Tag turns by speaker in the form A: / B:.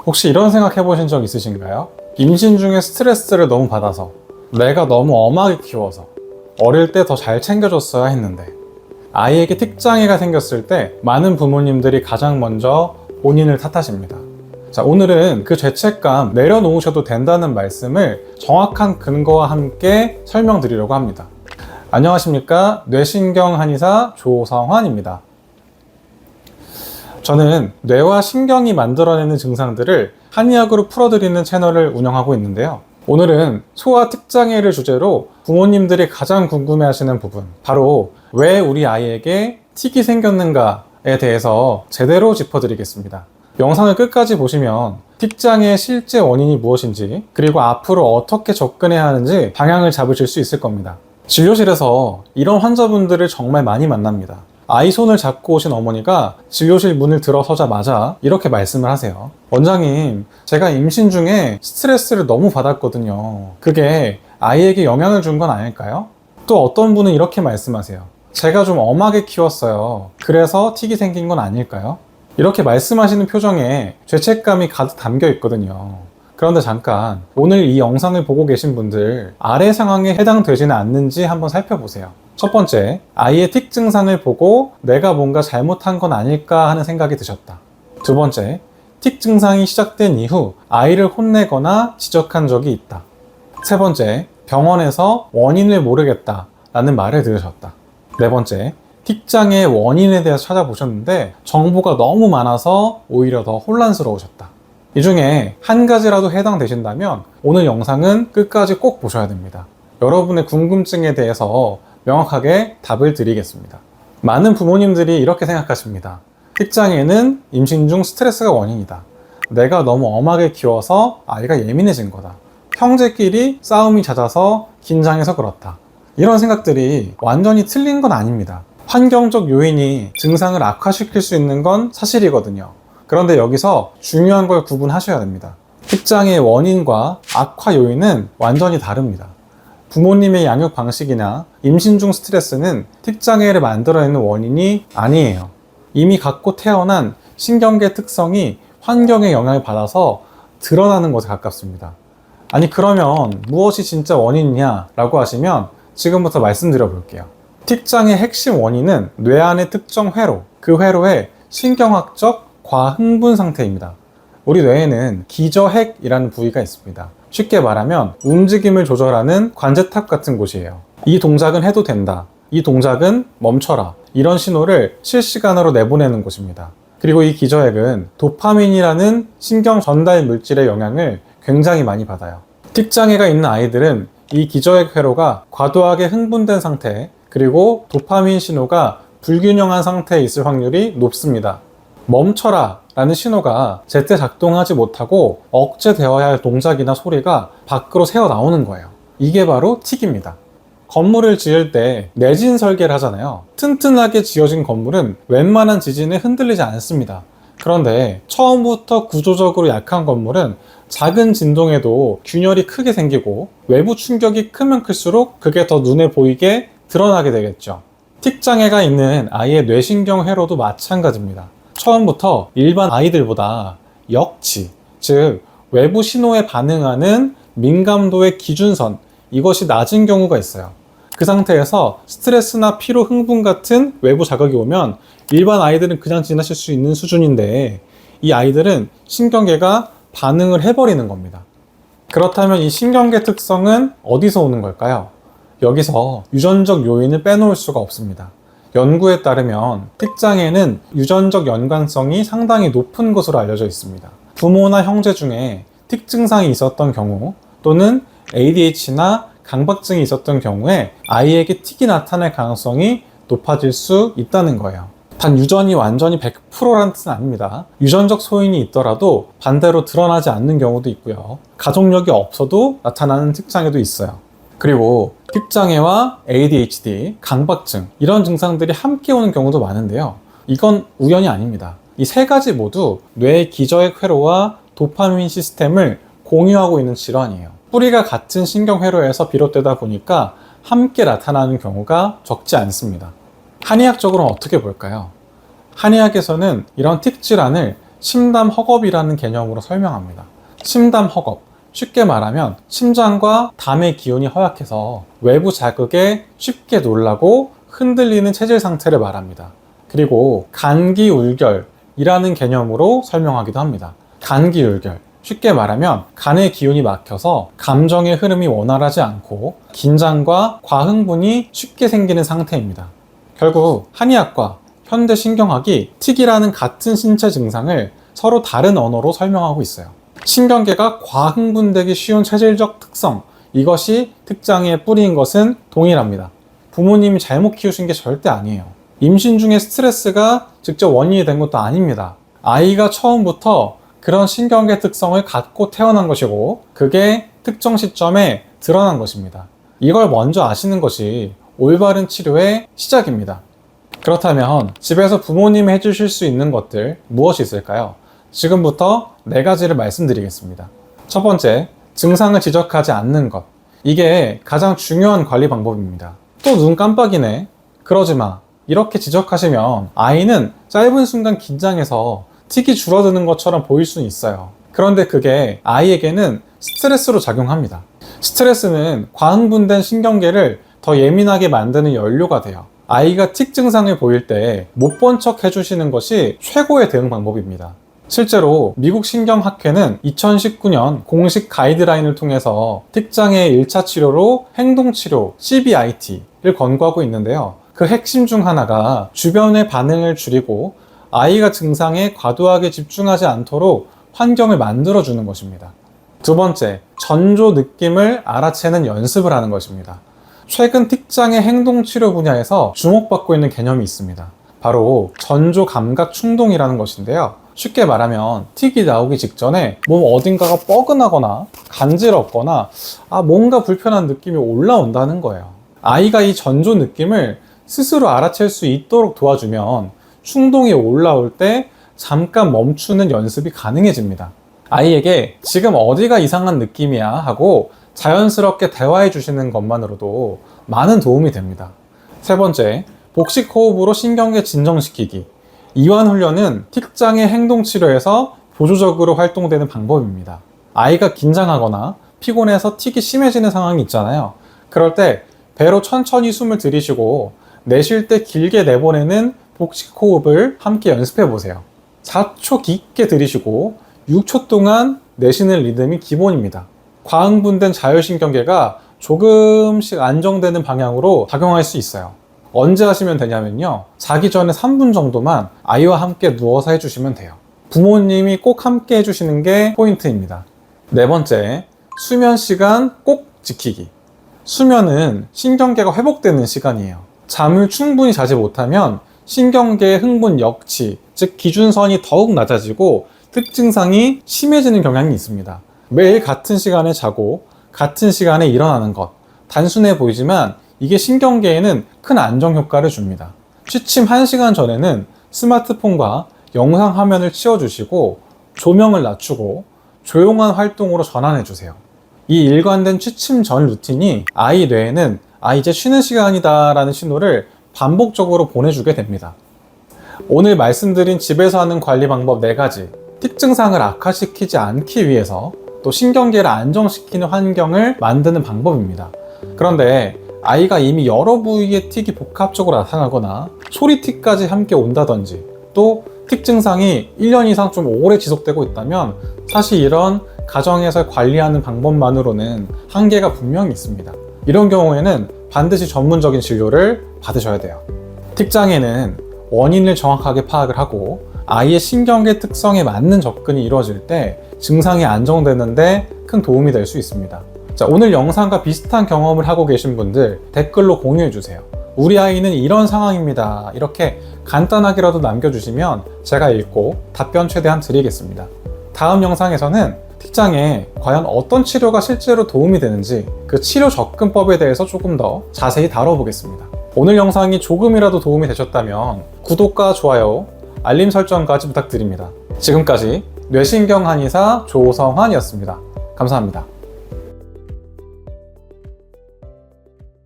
A: 혹시 이런 생각 해보신 적 있으신가요? 임신 중에 스트레스를 너무 받아서, 내가 너무 엄하게 키워서, 어릴 때 더 잘 챙겨줬어야 했는데, 아이에게 특장애가 생겼을 때 많은 부모님들이 가장 먼저 본인을 탓하십니다. 자, 오늘은 그 죄책감 내려놓으셔도 된다는 말씀을 정확한 근거와 함께 설명드리려고 합니다. 안녕하십니까? 뇌신경 한의사 조성환입니다. 저는 뇌와 신경이 만들어내는 증상들을 한의학으로 풀어드리는 채널을 운영하고 있는데요. 오늘은 소아 특장애를 주제로 부모님들이 가장 궁금해하시는 부분, 바로 왜 우리 아이에게 틱이 생겼는가에 대해서 제대로 짚어드리겠습니다. 영상을 끝까지 보시면 틱장애의 실제 원인이 무엇인지, 그리고 앞으로 어떻게 접근해야 하는지 방향을 잡으실 수 있을 겁니다. 진료실에서 이런 환자분들을 정말 많이 만납니다. 아이 손을 잡고 오신 어머니가 진료실 문을 들어서자마자 이렇게 말씀을 하세요. 원장님, 제가 임신 중에 스트레스를 너무 받았거든요. 그게 아이에게 영향을 준 건 아닐까요? 또 어떤 분은 이렇게 말씀하세요. 제가 좀 엄하게 키웠어요. 그래서 틱이 생긴 건 아닐까요? 이렇게 말씀하시는 표정에 죄책감이 가득 담겨 있거든요. 그런데 잠깐, 오늘 이 영상을 보고 계신 분들 아래 상황에 해당되지는 않는지 한번 살펴보세요. 첫 번째, 아이의 틱 증상을 보고 내가 뭔가 잘못한 건 아닐까 하는 생각이 드셨다. 두 번째, 틱 증상이 시작된 이후 아이를 혼내거나 지적한 적이 있다. 세 번째, 병원에서 원인을 모르겠다 라는 말을 들으셨다. 네 번째, 틱 장애의 원인에 대해서 찾아보셨는데 정보가 너무 많아서 오히려 더 혼란스러우셨다. 이 중에 한 가지라도 해당되신다면 오늘 영상은 끝까지 꼭 보셔야 됩니다. 여러분의 궁금증에 대해서 명확하게 답을 드리겠습니다. 많은 부모님들이 이렇게 생각하십니다. 틱장애는 임신 중 스트레스가 원인이다. 내가 너무 엄하게 키워서 아이가 예민해진 거다. 형제끼리 싸움이 잦아서 긴장해서 그렇다. 이런 생각들이 완전히 틀린 건 아닙니다. 환경적 요인이 증상을 악화시킬 수 있는 건 사실이거든요. 그런데 여기서 중요한 걸 구분하셔야 됩니다. 틱장애의 원인과 악화 요인은 완전히 다릅니다. 부모님의 양육 방식이나 임신 중 스트레스는 틱장애를 만들어내는 원인이 아니에요. 이미 갖고 태어난 신경계 특성이 환경의 영향을 받아서 드러나는 것에 가깝습니다. 아니, 그러면 무엇이 진짜 원인이냐 라고 하시면 지금부터 말씀드려 볼게요. 틱장애의 핵심 원인은 뇌 안의 특정 회로, 그 회로의 신경학적 과흥분 상태입니다. 우리 뇌에는 기저핵이라는 부위가 있습니다. 쉽게 말하면 움직임을 조절하는 관제탑 같은 곳이에요. 이 동작은 해도 된다. 이 동작은 멈춰라. 이런 신호를 실시간으로 내보내는 곳입니다. 그리고 이 기저핵은 도파민이라는 신경 전달 물질의 영향을 굉장히 많이 받아요. 틱장애가 있는 아이들은 이 기저핵 회로가 과도하게 흥분된 상태, 그리고 도파민 신호가 불균형한 상태에 있을 확률이 높습니다. 멈춰라 라는 신호가 제때 작동하지 못하고 억제되어야 할 동작이나 소리가 밖으로 새어 나오는 거예요. 이게 바로 틱입니다. 건물을 지을 때 내진 설계를 하잖아요. 튼튼하게 지어진 건물은 웬만한 지진에 흔들리지 않습니다. 그런데 처음부터 구조적으로 약한 건물은 작은 진동에도 균열이 크게 생기고 외부 충격이 크면 클수록 그게 더 눈에 보이게 드러나게 되겠죠. 틱장애가 있는 아이의 뇌신경 회로도 마찬가지입니다. 처음부터 일반 아이들보다 역치, 즉 외부 신호에 반응하는 민감도의 기준선, 이것이 낮은 경우가 있어요. 그 상태에서 스트레스나 피로, 흥분 같은 외부 자극이 오면 일반 아이들은 그냥 지나칠 수 있는 수준인데 이 아이들은 신경계가 반응을 해버리는 겁니다. 그렇다면 이 신경계 특성은 어디서 오는 걸까요? 여기서 유전적 요인을 빼놓을 수가 없습니다. 연구에 따르면 틱장애는 유전적 연관성이 상당히 높은 것으로 알려져 있습니다. 부모나 형제 중에 틱 증상이 있었던 경우 또는 ADHD나 강박증이 있었던 경우에 아이에게 틱이 나타날 가능성이 높아질 수 있다는 거예요. 단 유전이 완전히 100%라는 뜻은 아닙니다. 유전적 소인이 있더라도 반대로 드러나지 않는 경우도 있고요. 가족력이 없어도 나타나는 틱장애도 있어요. 그리고 틱장애와 ADHD, 강박증 이런 증상들이 함께 오는 경우도 많은데요. 이건 우연이 아닙니다. 이 세 가지 모두 뇌의 기저핵 회로와 도파민 시스템을 공유하고 있는 질환이에요. 뿌리가 같은 신경 회로에서 비롯되다 보니까 함께 나타나는 경우가 적지 않습니다. 한의학적으로는 어떻게 볼까요? 한의학에서는 이런 틱 질환을 침담 허겁이라는 개념으로 설명합니다. 침담 허겁, 쉽게 말하면 심장과 담의 기운이 허약해서 외부 자극에 쉽게 놀라고 흔들리는 체질 상태를 말합니다. 그리고 간기울결이라는 개념으로 설명하기도 합니다. 간기울결, 쉽게 말하면 간의 기운이 막혀서 감정의 흐름이 원활하지 않고 긴장과 과흥분이 쉽게 생기는 상태입니다. 결국 한의학과 현대신경학이 틱이라는 같은 신체 증상을 서로 다른 언어로 설명하고 있어요. 신경계가 과흥분되기 쉬운 체질적 특성, 이것이 특장애의 뿌리인 것은 동일합니다. 부모님이 잘못 키우신 게 절대 아니에요. 임신 중에 스트레스가 직접 원인이 된 것도 아닙니다. 아이가 처음부터 그런 신경계 특성을 갖고 태어난 것이고 그게 특정 시점에 드러난 것입니다. 이걸 먼저 아시는 것이 올바른 치료의 시작입니다. 그렇다면 집에서 부모님이 해주실 수 있는 것들 무엇이 있을까요? 지금부터 4가지를 말씀드리겠습니다. 첫 번째, 증상을 지적하지 않는 것. 이게 가장 중요한 관리 방법입니다. 또 눈 깜빡이네? 그러지 마. 이렇게 지적하시면 아이는 짧은 순간 긴장해서 틱이 줄어드는 것처럼 보일 수는 있어요. 그런데 그게 아이에게는 스트레스로 작용합니다. 스트레스는 과흥분된 신경계를 더 예민하게 만드는 연료가 돼요. 아이가 틱 증상을 보일 때 못 본 척 해주시는 것이 최고의 대응 방법입니다. 실제로 미국 신경학회는 2019년 공식 가이드라인을 통해서 틱장애의 1차 치료로 행동치료 CBIT를 권고하고 있는데요. 그 핵심 중 하나가 주변의 반응을 줄이고 아이가 증상에 과도하게 집중하지 않도록 환경을 만들어주는 것입니다. 두 번째, 전조 느낌을 알아채는 연습을 하는 것입니다. 최근 틱장애 행동치료 분야에서 주목받고 있는 개념이 있습니다. 바로 전조 감각 충동이라는 것인데요. 쉽게 말하면 틱이 나오기 직전에 몸 어딘가가 뻐근하거나 간지럽거나 뭔가 불편한 느낌이 올라온다는 거예요. 아이가 이 전조 느낌을 스스로 알아챌 수 있도록 도와주면 충동이 올라올 때 잠깐 멈추는 연습이 가능해집니다. 아이에게 지금 어디가 이상한 느낌이야 하고 자연스럽게 대화해 주시는 것만으로도 많은 도움이 됩니다. 세 번째, 복식 호흡으로 신경계 진정시키기. 이완 훈련은 틱장애 행동치료에서 보조적으로 활동되는 방법입니다. 아이가 긴장하거나 피곤해서 틱이 심해지는 상황이 있잖아요. 그럴 때 배로 천천히 숨을 들이쉬고 내쉴 때 길게 내보내는 복식 호흡을 함께 연습해 보세요. 4초 깊게 들이쉬고 6초 동안 내쉬는 리듬이 기본입니다. 과흥분된 자율신경계가 조금씩 안정되는 방향으로 작용할 수 있어요. 언제 하시면 되냐면요, 자기 전에 3분 정도만 아이와 함께 누워서 해주시면 돼요. 부모님이 꼭 함께 해주시는 게 포인트입니다. 네 번째, 수면 시간 꼭 지키기. 수면은 신경계가 회복되는 시간이에요. 잠을 충분히 자지 못하면 신경계의 흥분 역치, 즉 기준선이 더욱 낮아지고 특증상이 심해지는 경향이 있습니다. 매일 같은 시간에 자고 같은 시간에 일어나는 것, 단순해 보이지만 이게 신경계에는 큰 안정 효과를 줍니다. 취침 1시간 전에는 스마트폰과 영상 화면을 치워주시고 조명을 낮추고 조용한 활동으로 전환해 주세요. 이 일관된 취침 전 루틴이 아이 뇌에는 이제 쉬는 시간이다 라는 신호를 반복적으로 보내주게 됩니다. 오늘 말씀드린 집에서 하는 관리 방법 4가지, 틱 증상을 악화시키지 않기 위해서 또 신경계를 안정시키는 환경을 만드는 방법입니다. 그런데 아이가 이미 여러 부위의 틱이 복합적으로 나타나거나 소리틱까지 함께 온다든지 또 틱 증상이 1년 이상 좀 오래 지속되고 있다면 사실 이런 가정에서 관리하는 방법만으로는 한계가 분명히 있습니다. 이런 경우에는 반드시 전문적인 진료를 받으셔야 돼요. 틱장애는 원인을 정확하게 파악을 하고 아이의 신경계 특성에 맞는 접근이 이루어질 때 증상이 안정되는데 큰 도움이 될 수 있습니다. 자, 오늘 영상과 비슷한 경험을 하고 계신 분들 댓글로 공유해 주세요. 우리 아이는 이런 상황입니다. 이렇게 간단하게라도 남겨주시면 제가 읽고 답변 최대한 드리겠습니다. 다음 영상에서는 틱장애에 과연 어떤 치료가 실제로 도움이 되는지 그 치료 접근법에 대해서 조금 더 자세히 다뤄보겠습니다. 오늘 영상이 조금이라도 도움이 되셨다면 구독과 좋아요, 알림 설정까지 부탁드립니다. 지금까지 뇌신경한의사 조성환이었습니다. 감사합니다.